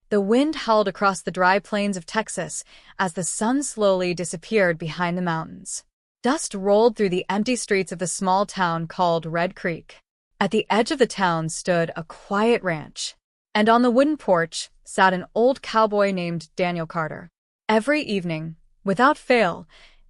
The wind howled across the dry plains of Texas as the sun slowly disappeared behind the mountains. Dust rolled through the empty streets of the small town called Red Creek. At the edge of the town stood a quiet ranch, and on the wooden porch sat an old cowboy named Daniel Carter. Every evening, without fail,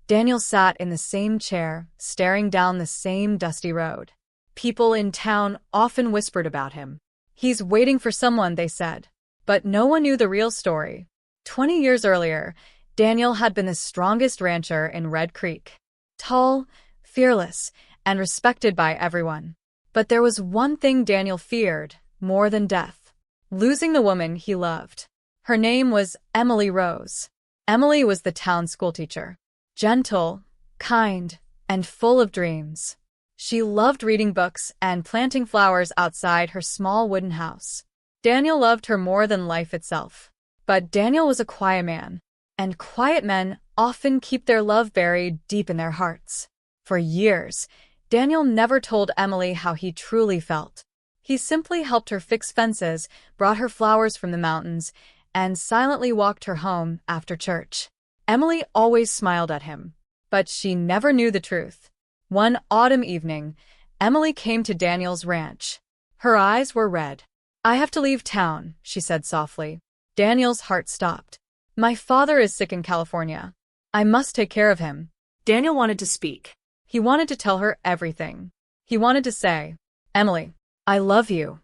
Daniel sat in the same chair, staring down the same dusty road. People in town often whispered about him. "He's waiting for someone," they said. But no one knew the real story. 20 years earlier, Daniel had been the strongest rancher in Red Creek. Tall, fearless, and respected by everyone. But there was one thing Daniel feared more than death: losing the woman he loved. Her name was Emily Rose. Emily was the town schoolteacher. Gentle, kind, and full of dreams. She loved reading books and planting flowers outside her small wooden house. Daniel loved her more than life itself. But Daniel was a quiet man, and quiet men often keep their love buried deep in their hearts. For years, Daniel never told Emily how he truly felt. He simply helped her fix fences, brought her flowers from the mountains, and silently walked her home after church. Emily always smiled at him, but she never knew the truth. One autumn evening, Emily came to Daniel's ranch. Her eyes were red. "I have to leave town," she said softly. Daniel's heart stopped. "My father is sick in California. I must take care of him." Daniel wanted to speak. He wanted to tell her everything. He wanted to say, "Emily, I love you."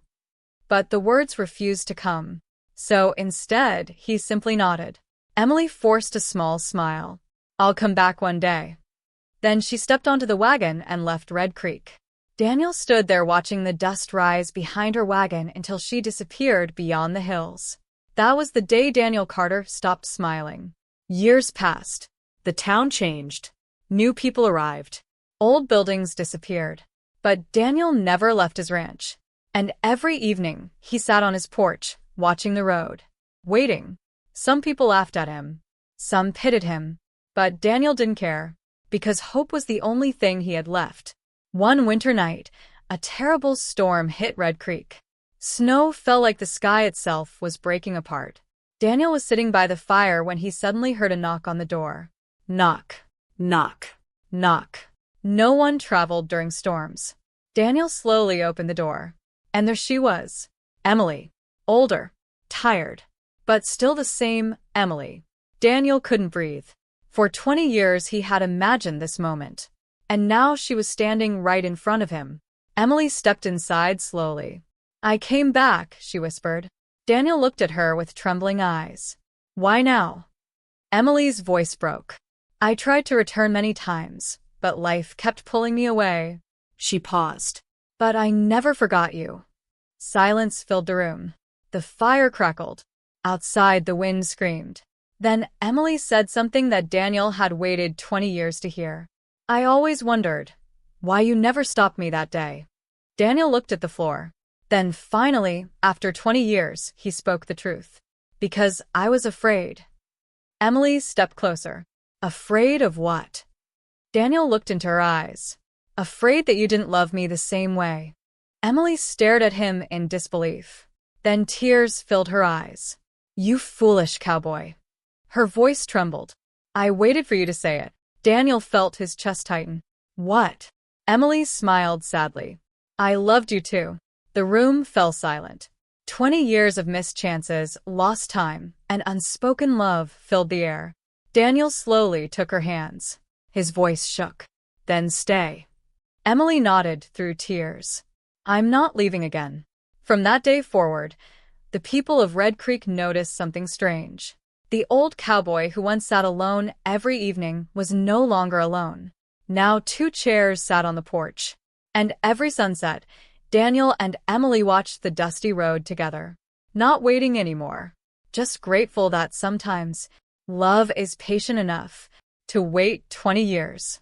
But the words refused to come. So instead, he simply nodded. Emily forced a small smile. "I'll come back one day." Then she stepped onto the wagon and left Red Creek. Daniel stood there watching the dust rise behind her wagon until she disappeared beyond the hills. That was the day Daniel Carter stopped smiling. Years passed. The town changed. New people arrived. Old buildings disappeared. But Daniel never left his ranch. And every evening, he sat on his porch, watching the road, waiting. Some people laughed at him. Some pitied him. But Daniel didn't care, because hope was the only thing he had left. One winter night, a terrible storm hit Red Creek. Snow fell like the sky itself was breaking apart. Daniel was sitting by the fire when he suddenly heard a knock on the door. Knock, knock, knock. No one traveled during storms. Daniel slowly opened the door. And there she was, Emily. Older, tired, but still the same Emily. Daniel couldn't breathe. For 20 years he had imagined this moment. And now she was standing right in front of him. Emily stepped inside slowly. "I came back," she whispered. Daniel looked at her with trembling eyes. "Why now?" Emily's voice broke. "I tried to return many times, but life kept pulling me away." She paused. "But I never forgot you." Silence filled the room. The fire crackled. Outside, the wind screamed. Then Emily said something that Daniel had waited 20 years to hear. "I always wondered why you never stopped me that day." Daniel looked at the floor. Then finally, after 20 years, he spoke the truth. "Because I was afraid." Emily stepped closer. "Afraid of what?" Daniel looked into her eyes. "Afraid that you didn't love me the same way." Emily stared at him in disbelief. Then tears filled her eyes. "You foolish cowboy." Her voice trembled. "I waited for you to say it." Daniel felt his chest tighten. "What?" Emily smiled sadly. "I loved you too." The room fell silent. 20 years of missed chances, lost time, and unspoken love filled the air. Daniel slowly took her hands. His voice shook. "Then stay." Emily nodded through tears. "I'm not leaving again." From that day forward, the people of Red Creek noticed something strange. The old cowboy who once sat alone every evening was no longer alone. Now 2 chairs sat on the porch. And every sunset, Daniel and Emily watched the dusty road together. Not waiting anymore, just grateful that sometimes love is patient enough to wait 20 years.